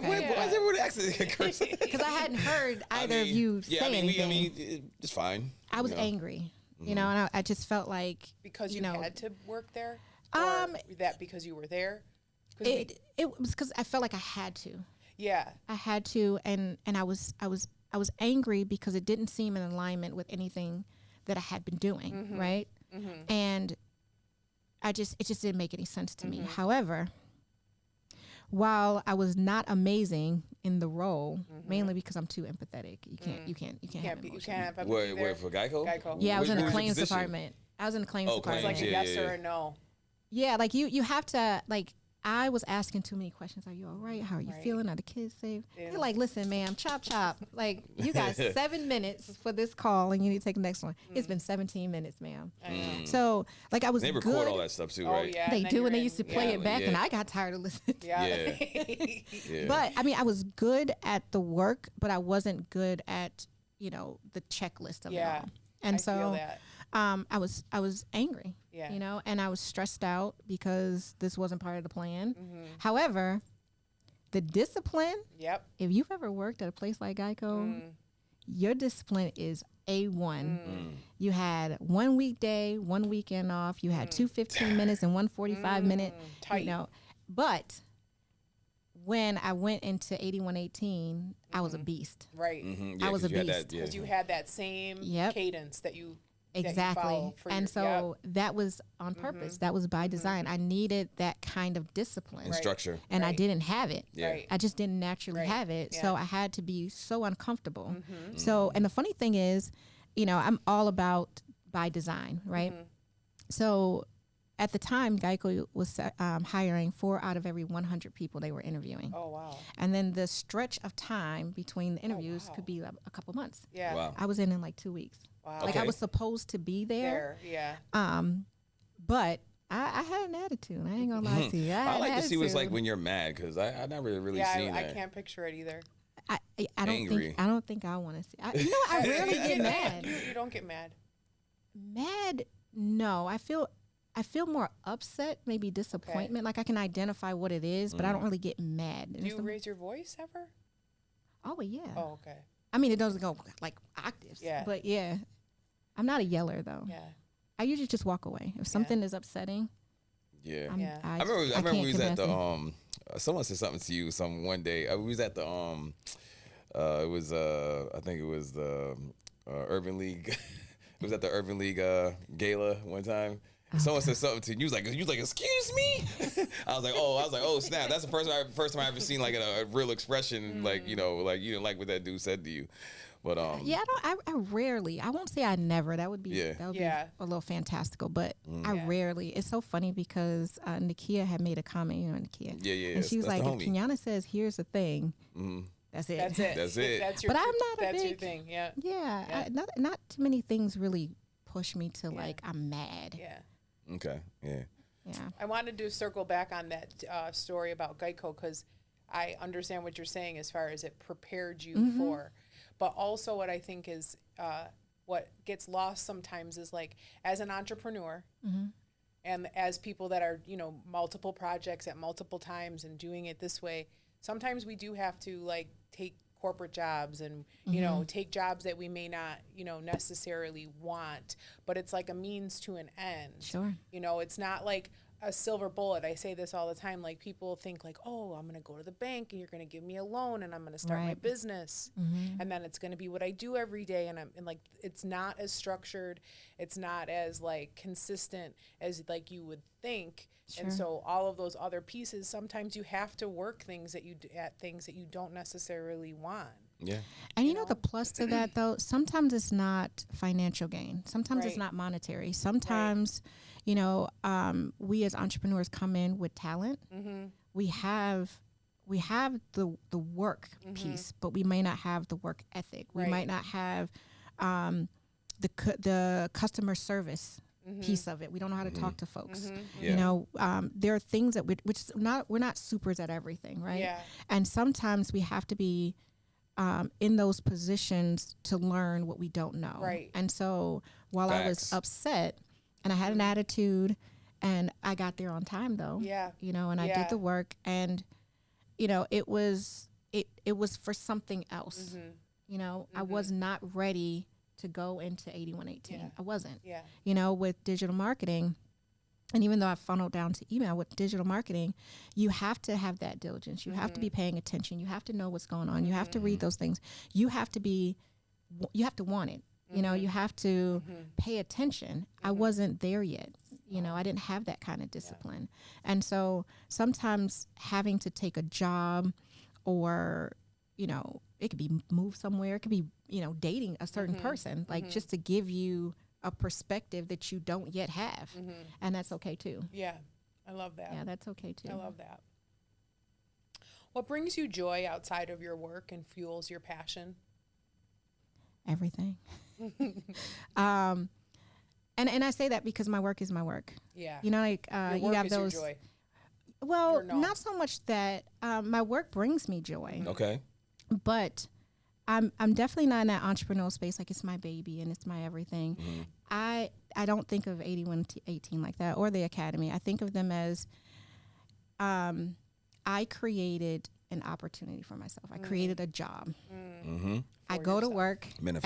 Speaker 2: is everyone asking curse?
Speaker 3: Because I hadn't heard either of you say anything.
Speaker 2: It's fine.
Speaker 3: I was angry. You know, and I just felt like
Speaker 1: because you had to work there. That because you were there.
Speaker 3: It was because I felt like I had to.
Speaker 1: Yeah, I
Speaker 3: had to, and I was angry because it didn't seem in alignment with anything that I had been doing, right? And it just didn't make any sense to me. However, while I was not amazing in the role, mainly because I'm too empathetic. You can't have emotion.
Speaker 2: Where for Geico?
Speaker 1: Geico.
Speaker 3: Yeah, I was in the claims department. I was in the claims department.
Speaker 1: It's like a yes or a no.
Speaker 3: Yeah, like you have to, like, I was asking too many questions. Are you all right? How are you feeling? Are the kids safe? They're like, listen, ma'am, chop. Like, you got 7 minutes for this call, and you need to take the next one. It's been 17 minutes, ma'am. So, like, I was
Speaker 2: They record all that stuff too, right?
Speaker 1: Yeah,
Speaker 3: they do, and they used to play it back, and I got tired of listening.
Speaker 2: Yeah.
Speaker 3: But, I mean, I was good at the work, but I wasn't good at, you know, the checklist of it all. And so
Speaker 1: feel that.
Speaker 3: I was angry,
Speaker 1: you
Speaker 3: know, and I was stressed out because this wasn't part of the plan. However, the discipline, if you've ever worked at a place like Geico, your discipline is A1. You had 1 weekday, 1 weekend off. You had 2 15 minutes and 1 45 minute,
Speaker 1: tight.
Speaker 3: You know, but when I went into 8118, I was a beast.
Speaker 1: Right.
Speaker 3: I was a beast.
Speaker 1: Because you had that same cadence that you
Speaker 3: exactly. And so that was on purpose. That was by design. I needed that kind of discipline
Speaker 2: and structure.
Speaker 3: And I didn't have it.
Speaker 1: Right.
Speaker 3: I just didn't naturally have it. So I had to be so uncomfortable. So, and the funny thing is, you know, I'm all about by design, right? So at the time, Geico was hiring 4 out of every 100 people they were interviewing.
Speaker 1: Oh, wow.
Speaker 3: And then the stretch of time between the interviews could be a couple months.
Speaker 1: Yeah.
Speaker 2: Wow.
Speaker 3: I was in like 2 weeks.
Speaker 1: Wow.
Speaker 3: Like I was supposed to be there. But I had an attitude. I ain't gonna lie to you.
Speaker 2: I like to see what it's like when you're mad, because I never really seen that.
Speaker 1: I can't picture it either.
Speaker 3: I don't think I want to see. You know, I rarely get mad.
Speaker 1: You don't get mad.
Speaker 3: Mad? No. I feel more upset, maybe disappointment. Like I can identify what it is, but I don't really get mad.
Speaker 1: Do you raise your voice ever?
Speaker 3: Oh yeah.
Speaker 1: Oh, okay.
Speaker 3: I mean, it doesn't go like octaves.
Speaker 1: Yeah.
Speaker 3: But yeah, I'm not a yeller though.
Speaker 1: Yeah.
Speaker 3: I usually just walk away if something is upsetting.
Speaker 2: Yeah.
Speaker 3: I
Speaker 2: remember we was at the someone said something to you one day. We was at the it was I think it was the Urban League. It was at the Urban League gala one time. Someone said something to you. You was like, excuse me. I was like, oh snap. That's the first time I ever seen like a real expression, like you didn't like what that dude said to you. But
Speaker 3: yeah, I rarely. I won't say I never. That would be a little fantastical. But I rarely. It's so funny because Nakia had made a comment. Nakia.
Speaker 2: Yeah.
Speaker 3: And she was like, if Kenyana says, "Here's the thing," that's it.
Speaker 1: That's it.
Speaker 2: That's it.
Speaker 1: That's your.
Speaker 3: But I'm not
Speaker 1: that's
Speaker 3: a big.
Speaker 1: your thing. Yeah.
Speaker 3: Yeah. Not too many things really push me to like I'm mad.
Speaker 1: Yeah.
Speaker 2: Okay. Yeah.
Speaker 3: Yeah.
Speaker 1: I wanted to circle back on that story about Geico because I understand what you're saying as far as it prepared you for. But also what I think is what gets lost sometimes is like as an entrepreneur and as people that are, multiple projects at multiple times and doing it this way, sometimes we do have to like take corporate jobs and, take jobs that we may not, necessarily want, but it's like a means to an end.
Speaker 3: Sure.
Speaker 1: It's not like a silver bullet. I say this all the time. Like people think like, oh, I'm going to go to the bank and you're going to give me a loan and I'm going to start my business. And then it's going to be what I do every day. And like, it's not as structured. It's not as like consistent as like you would think. Sure. And so all of those other pieces, sometimes you have to work things at things that you don't necessarily want. Yeah.
Speaker 3: And the plus to that though, sometimes it's not financial gain. Sometimes it's not monetary. Sometimes, we as entrepreneurs come in with talent. We have the work piece, but we may not have the work ethic. We might not have the customer service piece of it. We don't know how to talk to folks. There are things that we're not supers at everything, right? Yeah. And sometimes we have to be in those positions to learn what we don't know. Right. And so while I was upset and I had an attitude and I got there on time though. Yeah. And I did the work and it was for something else. I was not ready to go into 8118. Yeah. I wasn't. Yeah. With digital marketing, and even though I funneled down to email, with digital marketing, you have to have that diligence. You have to be paying attention. You have to know what's going on. You have to read those things. You have to want it. You have to pay attention. I wasn't there yet. I didn't have that kind of discipline. Yeah. And so sometimes having to take a job or, it could be move somewhere. It could be, dating a certain person, like just to give you a perspective that you don't yet have. And that's okay too.
Speaker 1: Yeah. I love that.
Speaker 3: Yeah, that's okay too.
Speaker 1: I love that. What brings you joy outside of your work and fuels your passion?
Speaker 3: Everything. And I say that because my work is my work. Yeah. You have those. Your joy. Well, not so much that my work brings me joy. Okay. But I'm definitely not in that entrepreneurial space. Like it's my baby and it's my everything. I don't think of 8118 like that or the Academy. I think of them as I created an opportunity for myself. I created a job. I go to work and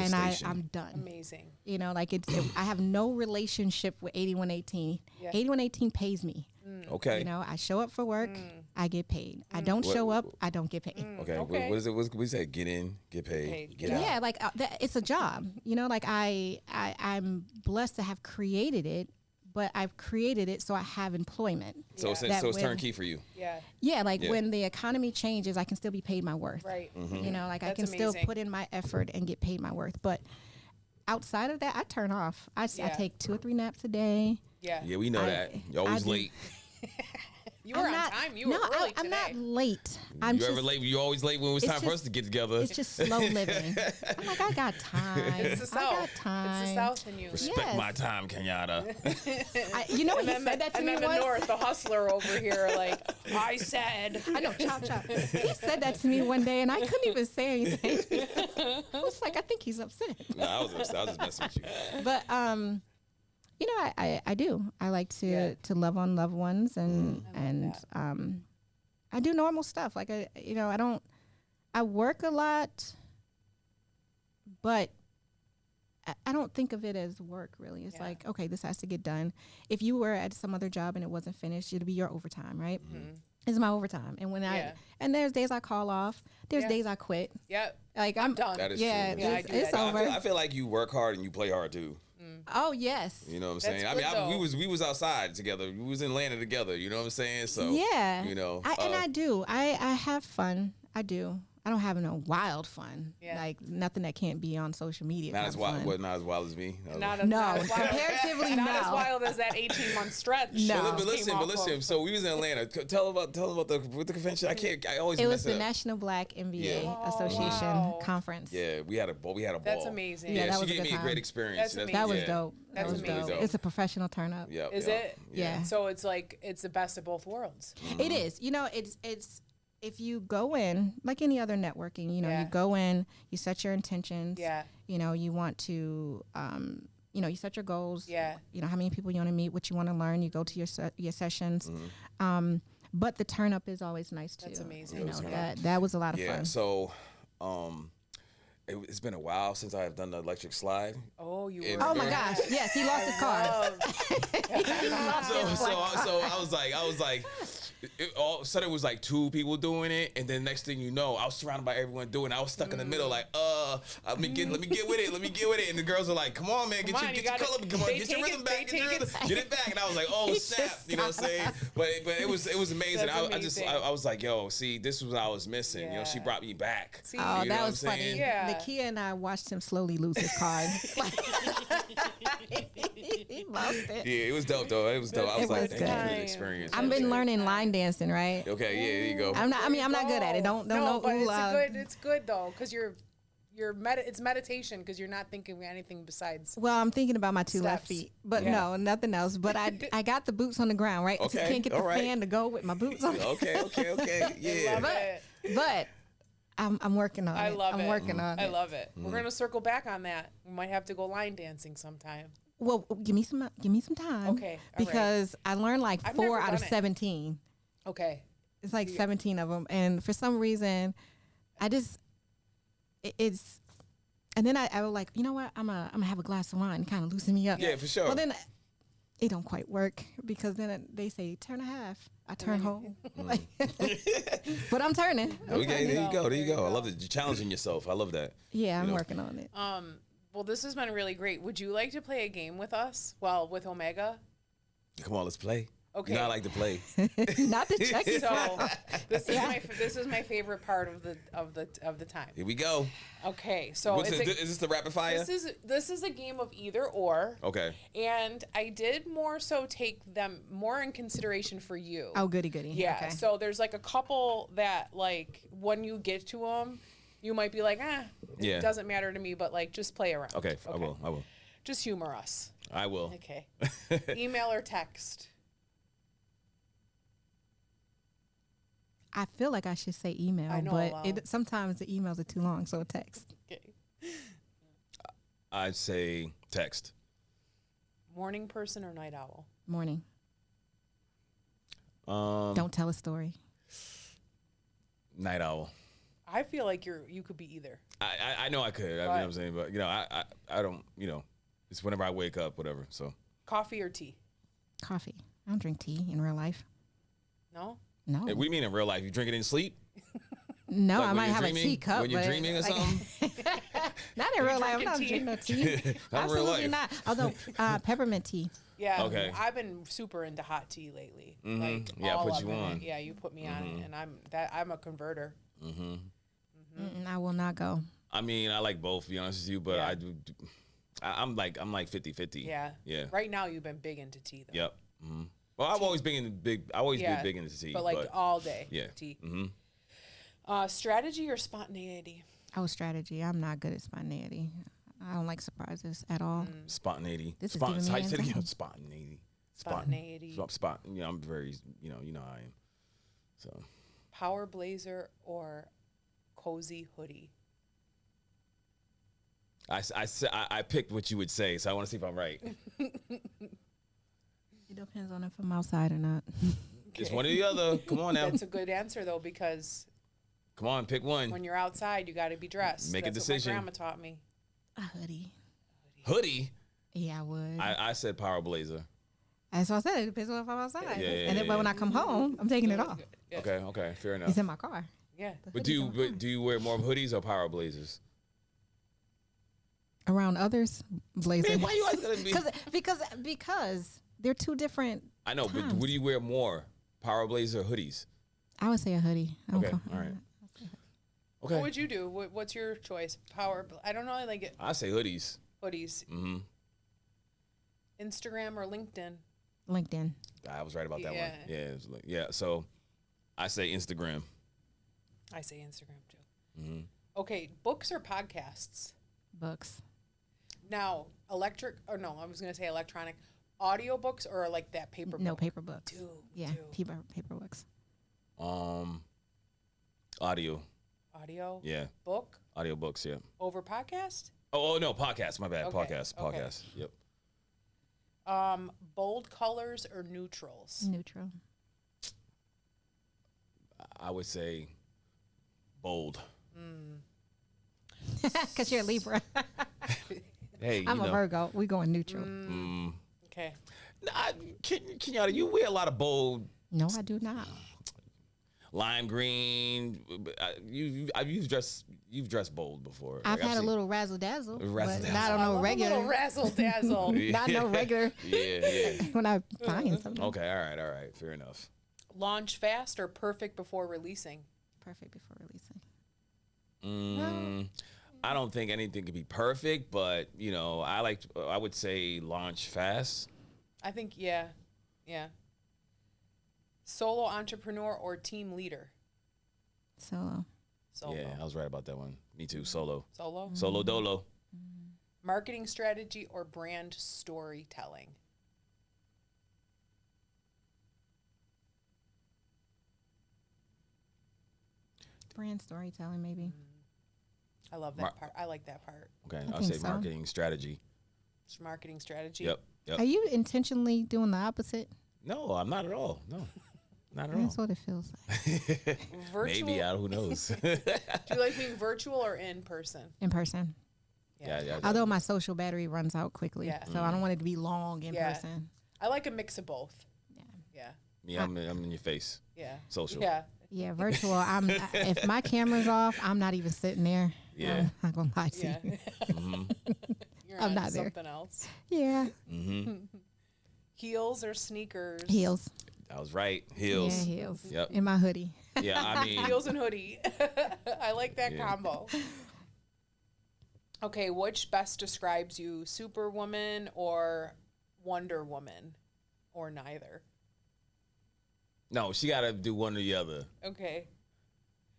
Speaker 3: I'm done. Amazing. I have no relationship with 8118. Yeah. 8118 pays me. Okay. I show up for work, I get paid. I don't show up, I don't get paid.
Speaker 2: Okay. What is it? What we say? Get in, get paid, get out.
Speaker 3: Yeah, like it's a job. I'm blessed to have created it, but I've created it so I have employment.
Speaker 2: So it's turnkey for you.
Speaker 3: Yeah. Yeah, when the economy changes, I can still be paid my worth. Right. I can still put in my effort and get paid my worth. But outside of that, I turn off. I take 2 or 3 naps a day. Yeah. Yeah,
Speaker 2: we know that. You're always late.
Speaker 1: You were on time. You were early today.
Speaker 3: I'm not late.
Speaker 2: You ever late? You always late when it was time for us to get together.
Speaker 3: It's just slow living. I'm like, I got time.
Speaker 1: It's the South.
Speaker 3: I got time.
Speaker 1: It's the South in you.
Speaker 2: Respect my time, Kenyatta.
Speaker 3: He said that to me once. And then
Speaker 1: the North, the hustler over here, like, I said.
Speaker 3: I know, chop. He said that to me one day, and I couldn't even say anything. I was like, I think he's upset.
Speaker 2: No, I was upset. I was just messing with you.
Speaker 3: But, I do. I like to love on loved ones and I do normal stuff. Like I work a lot, but I don't think of it as work really. It's like, okay, this has to get done. If you were at some other job and it wasn't finished, it'd be your overtime, right? It's my overtime. And and there's days I call off. There's days I quit.
Speaker 1: Yeah.
Speaker 3: Like I'm
Speaker 1: done.
Speaker 2: That is
Speaker 3: true.
Speaker 2: It's over. I feel like you work hard and you play hard too.
Speaker 3: Oh yes.
Speaker 2: You know what I'm
Speaker 1: That's
Speaker 2: saying? I
Speaker 1: good,
Speaker 2: mean,
Speaker 1: though.
Speaker 2: we was outside together. We was in Atlanta together. You know what I'm saying? So
Speaker 3: Yeah.
Speaker 2: you know,
Speaker 3: And I do. I have fun. I do. I don't have no wild fun.
Speaker 1: Yeah.
Speaker 3: Like nothing that can't be on social media.
Speaker 2: not
Speaker 3: kind
Speaker 2: as
Speaker 3: of
Speaker 2: wild.
Speaker 3: fun.
Speaker 2: What? Not as wild as me.
Speaker 1: Not
Speaker 3: No,
Speaker 1: as wild.
Speaker 3: comparatively,
Speaker 1: Not as
Speaker 3: no.
Speaker 1: wild as that 18-month stretch.
Speaker 3: No.
Speaker 2: But listen. So we was in Atlanta. Tell about the convention. I always
Speaker 3: It
Speaker 2: mess
Speaker 3: was the
Speaker 2: up.
Speaker 3: National Black MBA
Speaker 2: Yeah.
Speaker 3: Association
Speaker 1: Wow.
Speaker 3: conference.
Speaker 2: Yeah, we had a ball.
Speaker 1: That's amazing.
Speaker 3: Yeah, that
Speaker 2: she
Speaker 3: was a
Speaker 2: gave
Speaker 3: good
Speaker 2: me a great
Speaker 3: time.
Speaker 2: experience.
Speaker 1: That's
Speaker 3: That was
Speaker 2: yeah.
Speaker 3: dope.
Speaker 1: That's
Speaker 3: That was
Speaker 1: amazing.
Speaker 3: dope. It's a professional turn up.
Speaker 2: Yep,
Speaker 1: Is
Speaker 2: yep.
Speaker 1: it?
Speaker 3: Yeah.
Speaker 1: So it's like it's the best of both worlds.
Speaker 3: It is. You know, it's if you go in like any other networking, you know,
Speaker 1: Yeah.
Speaker 3: you go in, you set your intentions.
Speaker 1: Yeah.
Speaker 3: You know, you want to, you know, you set your goals.
Speaker 1: Yeah.
Speaker 3: You know, how many people you want to meet, what you want to learn. You go to your sessions.
Speaker 2: Mm-hmm.
Speaker 3: But the turn up is always nice too.
Speaker 1: That's amazing.
Speaker 3: You
Speaker 2: Yeah,
Speaker 3: know,
Speaker 2: the turn
Speaker 3: that was a lot of
Speaker 2: Yeah.
Speaker 3: fun.
Speaker 2: So, it's been a while since I've done the electric slide.
Speaker 1: Oh, you
Speaker 2: It
Speaker 1: were.
Speaker 3: Oh my gosh! Yes, he lost his card.
Speaker 2: So I was like, all of a sudden it was like 2 people doing it, and then next thing you know, I was surrounded by everyone doing it. I was stuck in the middle, like, let me get with it, and the girls are like, come on, man, get your color, come on, get your rhythm back, get it back, and I was like, oh snap, you know what I'm saying? But it was amazing.
Speaker 1: That's
Speaker 2: I was like, yo, see, this was what I was missing. You know,
Speaker 1: Yeah.
Speaker 2: she brought me back.
Speaker 1: See,
Speaker 3: Oh,
Speaker 2: You know
Speaker 3: that
Speaker 2: what
Speaker 3: was
Speaker 2: I'm
Speaker 3: funny.
Speaker 2: saying?
Speaker 1: Yeah.
Speaker 3: Nakia and I watched him slowly lose his card. He lost it.
Speaker 2: Yeah, it was dope though. It was dope. I was
Speaker 3: It
Speaker 2: like,
Speaker 3: was
Speaker 2: thank you for
Speaker 1: good.
Speaker 2: the experience.
Speaker 3: I've been learning line dancing, right?
Speaker 2: Okay, yeah, there you go.
Speaker 3: I'm not good at it. Don't
Speaker 1: no,
Speaker 3: know.
Speaker 1: but
Speaker 3: ooh,
Speaker 1: it's good though, because it's meditation, because you're not thinking of anything besides.
Speaker 3: Well, I'm thinking about my 2 left
Speaker 1: Steps.
Speaker 3: feet, but
Speaker 1: Yeah.
Speaker 3: no, nothing else. But I got the boots on the ground, right? I just
Speaker 2: Okay,
Speaker 3: can't get the
Speaker 2: all right.
Speaker 3: fan to go with my boots on.
Speaker 2: Okay, yeah.
Speaker 1: Love it.
Speaker 3: But I'm working on
Speaker 1: I
Speaker 3: it.
Speaker 1: love
Speaker 3: I'm
Speaker 1: it.
Speaker 3: working on
Speaker 1: I
Speaker 3: it.
Speaker 1: love it. We're gonna circle back on that. We might have to go line dancing sometime.
Speaker 3: Well, give me some time.
Speaker 1: Okay, all right.
Speaker 3: Because I learned like
Speaker 1: I've
Speaker 3: 4
Speaker 1: never
Speaker 3: out of
Speaker 1: done it.
Speaker 3: 17.
Speaker 1: Okay.
Speaker 3: It's like 17 of them, and for some reason, it's. And then I was like, you know what? I'm gonna have a glass of wine, kind of loosen me up.
Speaker 2: Yeah, for sure.
Speaker 3: Well, then it don't quite work because then they say turn a half. I turn whole. But I'm turning.
Speaker 2: Okay, there you go.
Speaker 1: There you go.
Speaker 2: I love that you're challenging yourself. I love that.
Speaker 3: Yeah, I'm
Speaker 2: know.
Speaker 3: working on it.
Speaker 1: Well, this has been really great. Would you like to play a game with us? Well, with Omega.
Speaker 2: Come on, let's play.
Speaker 1: Okay.
Speaker 2: You know I like to play.
Speaker 3: Not to check it
Speaker 1: So
Speaker 3: out.
Speaker 1: this is my favorite part of the time.
Speaker 2: Here we go.
Speaker 1: Okay, so
Speaker 2: Is this the rapid fire?
Speaker 1: this is a game of either or.
Speaker 2: Okay.
Speaker 1: And I did more so take them more in consideration for you.
Speaker 3: Oh, goody.
Speaker 1: Yeah.
Speaker 3: Okay.
Speaker 1: So there's like a couple that like when you get to them, you might be like,
Speaker 2: Yeah.
Speaker 1: it doesn't matter to me, but like just play around.
Speaker 2: Okay, I will.
Speaker 1: Just humor us.
Speaker 2: I will.
Speaker 1: Okay. Email or text.
Speaker 3: I feel like I should say email,
Speaker 1: I know,
Speaker 3: but
Speaker 1: wow.
Speaker 3: sometimes the emails are too long, so a text.
Speaker 1: Okay.
Speaker 2: I'd say text.
Speaker 1: Morning person or night owl?
Speaker 3: Morning.
Speaker 2: Um,
Speaker 3: Don't tell a story.
Speaker 2: Night owl.
Speaker 1: I feel like you could be either.
Speaker 2: I know I could. You know what I'm saying, but I don't. It's whenever I wake up, whatever. So.
Speaker 1: Coffee or tea?
Speaker 3: Coffee. I don't drink tea in real life.
Speaker 1: No?
Speaker 3: No.
Speaker 2: What do you mean in real life? You drink it in sleep?
Speaker 3: No,
Speaker 2: Like
Speaker 3: I
Speaker 2: when
Speaker 3: might
Speaker 2: you're
Speaker 3: have a
Speaker 2: dreaming?
Speaker 3: teacup.
Speaker 2: When you're
Speaker 3: but,
Speaker 2: dreaming or
Speaker 3: like,
Speaker 2: something?
Speaker 3: Not in real life. I'm
Speaker 1: drinking
Speaker 3: not
Speaker 1: tea.
Speaker 3: drinking no tea.
Speaker 2: Not in real
Speaker 3: Absolutely
Speaker 2: life.
Speaker 3: not. Although peppermint tea.
Speaker 1: Yeah.
Speaker 2: Okay.
Speaker 1: I've been super into hot tea lately.
Speaker 2: Mhm.
Speaker 1: Like
Speaker 2: Yeah, I
Speaker 1: all
Speaker 2: put
Speaker 1: of
Speaker 2: you
Speaker 1: it.
Speaker 2: on.
Speaker 1: Yeah, you put me on it, and I'm a converter.
Speaker 3: Mm-mm, I will not go.
Speaker 2: I mean, I like both, to be honest with you, but
Speaker 1: Yeah.
Speaker 2: I do. I'm like 50-50.
Speaker 1: Yeah.
Speaker 2: Yeah.
Speaker 1: Right now, you've been big into tea, though.
Speaker 2: Yep. Mm-hmm. Well, I've always been been big into tea.
Speaker 1: But like all day.
Speaker 2: yeah.
Speaker 1: Tea.
Speaker 2: Mm-hmm.
Speaker 1: Strategy or spontaneity?
Speaker 3: Oh, strategy. I'm not good at spontaneity. I don't like surprises at all.
Speaker 2: Spontaneity.
Speaker 3: This is giving me
Speaker 2: how you say it again?
Speaker 3: anxiety.
Speaker 2: Spontaneity.
Speaker 1: Spontaneity.
Speaker 2: I'm very. You know I am. So.
Speaker 1: Power blazer or cozy hoodie?
Speaker 2: I picked what you would say, so I want to see if I'm right.
Speaker 3: It depends on if I'm outside or not.
Speaker 2: It's one or the other. Come on now.
Speaker 1: That's a good answer, though, because
Speaker 2: Come on, pick one.
Speaker 1: when you're outside, you got to be dressed.
Speaker 2: Make a
Speaker 1: That's
Speaker 2: decision.
Speaker 1: What my grandma taught me.
Speaker 3: A hoodie.
Speaker 2: Hoodie.
Speaker 3: Yeah, I would.
Speaker 2: I said power blazer.
Speaker 3: That's what I said. It depends on if I'm outside.
Speaker 2: Yeah,
Speaker 3: and then, but when I come home, I'm taking it off.
Speaker 1: Yeah.
Speaker 2: Okay, fair enough.
Speaker 3: It's in my car.
Speaker 1: Yeah.
Speaker 3: The
Speaker 2: But
Speaker 3: hoodie's in my car.
Speaker 2: do you wear more of hoodies or power blazers?
Speaker 3: Around others, blazer.
Speaker 2: Man, why you always gotta be?
Speaker 3: Because they're two different.
Speaker 2: I know,
Speaker 3: times.
Speaker 2: but what do you wear more? Power blazer or hoodies?
Speaker 3: I would say a hoodie.
Speaker 2: Okay, all right. Okay.
Speaker 1: What would you do? What's your choice? I don't know. I like it.
Speaker 2: I say hoodies.
Speaker 1: Hoodies.
Speaker 2: Mm-hmm.
Speaker 1: Instagram or LinkedIn?
Speaker 3: LinkedIn.
Speaker 2: I was right about that
Speaker 1: Yeah.
Speaker 2: one. Yeah, it was yeah. So I say Instagram.
Speaker 1: I say Instagram too.
Speaker 2: Mm-hmm.
Speaker 1: Okay, books or podcasts?
Speaker 3: Books.
Speaker 1: Now, I was going to say electronic. Audiobooks or like that paper
Speaker 3: No
Speaker 1: book?
Speaker 3: paper books.
Speaker 1: Two.
Speaker 3: Yeah, paper books.
Speaker 2: Audio.
Speaker 1: Audio?
Speaker 2: Yeah.
Speaker 1: Book?
Speaker 2: Audiobooks, yeah.
Speaker 1: Over podcast?
Speaker 2: Oh no, podcast. My bad.
Speaker 1: Okay,
Speaker 2: Podcast.
Speaker 1: okay.
Speaker 2: Podcast. Yep.
Speaker 1: Bold colors or neutrals?
Speaker 3: Neutral.
Speaker 2: I would say bold.
Speaker 3: Because you're a Libra.
Speaker 2: Hey,
Speaker 3: I'm a Virgo. We going neutral.
Speaker 1: Okay.
Speaker 2: Nah, Kenyatta, you wear a lot of bold.
Speaker 3: No, I do not.
Speaker 2: Lime green. You've dressed bold before.
Speaker 3: I've had a
Speaker 2: seen-
Speaker 3: little razzle dazzle,
Speaker 2: Razzle
Speaker 3: but
Speaker 2: dazzle.
Speaker 3: not on
Speaker 1: I
Speaker 3: no
Speaker 1: love a
Speaker 3: regular.
Speaker 1: little razzle dazzle.
Speaker 3: Not no regular.
Speaker 2: Yeah.
Speaker 3: When I find something.
Speaker 2: Okay. All right. Fair enough.
Speaker 1: Launch fast or perfect before releasing?
Speaker 3: Perfect before releasing.
Speaker 2: I don't think anything could be perfect, but I would say launch fast.
Speaker 1: I think, yeah. Solo entrepreneur or team leader?
Speaker 3: Solo.
Speaker 1: Solo.
Speaker 2: Yeah, I was right about that one. Me too. Solo.
Speaker 1: Solo?
Speaker 2: Solo dolo.
Speaker 1: Marketing strategy or brand storytelling?
Speaker 3: Brand storytelling, maybe.
Speaker 1: I love that part. I like that part.
Speaker 2: Okay,
Speaker 3: I
Speaker 2: I'll
Speaker 3: think
Speaker 2: say
Speaker 3: so.
Speaker 2: marketing strategy.
Speaker 1: It's marketing strategy.
Speaker 2: Yep.
Speaker 3: Are you intentionally doing the opposite?
Speaker 2: No, I'm not at all. No, not at all.
Speaker 3: That's what it feels like.
Speaker 1: Virtual.
Speaker 2: Maybe, who knows?
Speaker 1: Do you like being virtual or in person?
Speaker 3: In person.
Speaker 2: Yeah.
Speaker 3: Although my social battery runs out quickly.
Speaker 1: Yeah.
Speaker 3: So I don't want it to be long in person.
Speaker 1: I like a mix of both.
Speaker 3: Yeah.
Speaker 2: Yeah, I'm in your face.
Speaker 1: Yeah.
Speaker 2: Social.
Speaker 1: Yeah.
Speaker 3: Yeah, virtual. If my camera's off, I'm not even sitting there.
Speaker 2: Yeah.
Speaker 3: I'm not gonna lie to
Speaker 1: Yeah.
Speaker 3: you.
Speaker 1: You're
Speaker 3: I'm
Speaker 1: on
Speaker 3: not there.
Speaker 1: something else.
Speaker 3: Yeah.
Speaker 1: Heels or sneakers?
Speaker 3: Heels.
Speaker 2: I was right. Heels.
Speaker 3: Yeah, heels.
Speaker 2: Yep.
Speaker 3: In my hoodie.
Speaker 2: Yeah, I mean.
Speaker 1: Heels and hoodie. I like that
Speaker 2: Yeah.
Speaker 1: combo. Okay, which best describes you, Superwoman or Wonder Woman, or neither?
Speaker 2: No, she got to do one or the other.
Speaker 1: Okay.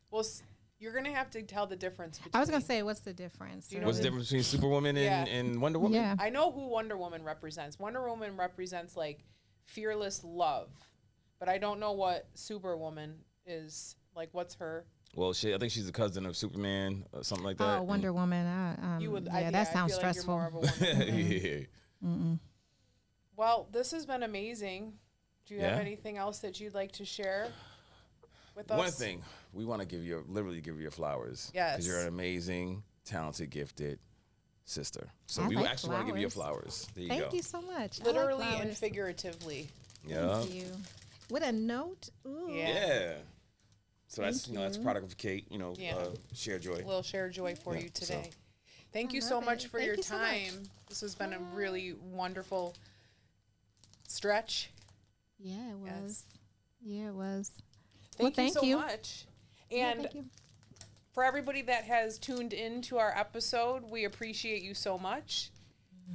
Speaker 1: Well, you're going to have to tell the difference between.
Speaker 3: I was gonna say, what's the difference?
Speaker 1: You know
Speaker 2: What's the difference between Superwoman
Speaker 1: Yeah.
Speaker 2: and Wonder Woman?
Speaker 3: Yeah.
Speaker 1: I know who Wonder Woman represents. Wonder Woman represents like fearless love, but I don't know what Superwoman is. Like, what's her?
Speaker 2: Well, I think she's a cousin of Superman or something like that.
Speaker 3: Oh, Wonder Woman.
Speaker 1: You would.
Speaker 3: Yeah, that sounds
Speaker 1: I feel
Speaker 3: stressful.
Speaker 1: Like you're more of a Wonder Woman.
Speaker 2: Yeah.
Speaker 1: Well, this has been amazing. Do you have
Speaker 2: Yeah.
Speaker 1: anything else that you'd like to share with us?
Speaker 2: One thing, we want to literally give you your flowers.
Speaker 1: Yes.
Speaker 2: Because you're an amazing, talented, gifted sister. So
Speaker 3: I
Speaker 2: we
Speaker 3: like
Speaker 2: actually want to give you your
Speaker 3: flowers.
Speaker 2: flowers. There you
Speaker 3: Thank
Speaker 2: go.
Speaker 3: you so much. I like
Speaker 1: Literally and
Speaker 3: flowers.
Speaker 1: figuratively.
Speaker 2: Yeah.
Speaker 3: Thank you. With a note. Ooh.
Speaker 1: Yeah.
Speaker 2: Yeah. So that's
Speaker 3: Thank
Speaker 2: that's
Speaker 3: you.
Speaker 2: product of Kate.
Speaker 1: Yeah.
Speaker 2: Share joy.
Speaker 1: A little share joy for
Speaker 2: Yeah,
Speaker 1: you
Speaker 2: so.
Speaker 1: today. Thank
Speaker 3: I
Speaker 1: you so
Speaker 3: love
Speaker 1: much
Speaker 3: it.
Speaker 1: for
Speaker 3: Thank
Speaker 1: your
Speaker 3: you so much.
Speaker 1: time. This has been a really wonderful stretch.
Speaker 3: Yeah, it was.
Speaker 1: Yes.
Speaker 3: Yeah, it was.
Speaker 1: Thank
Speaker 3: Well,
Speaker 1: you
Speaker 3: thank
Speaker 1: so
Speaker 3: you.
Speaker 1: much.
Speaker 3: Yeah,
Speaker 1: And
Speaker 3: thank you.
Speaker 1: for everybody that has tuned in to our episode, we appreciate you so much.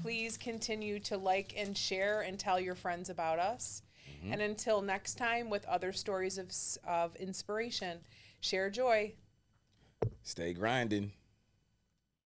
Speaker 1: Please continue to like and share and tell your friends about us. And until next time, with other stories of inspiration, share joy.
Speaker 2: Stay grinding.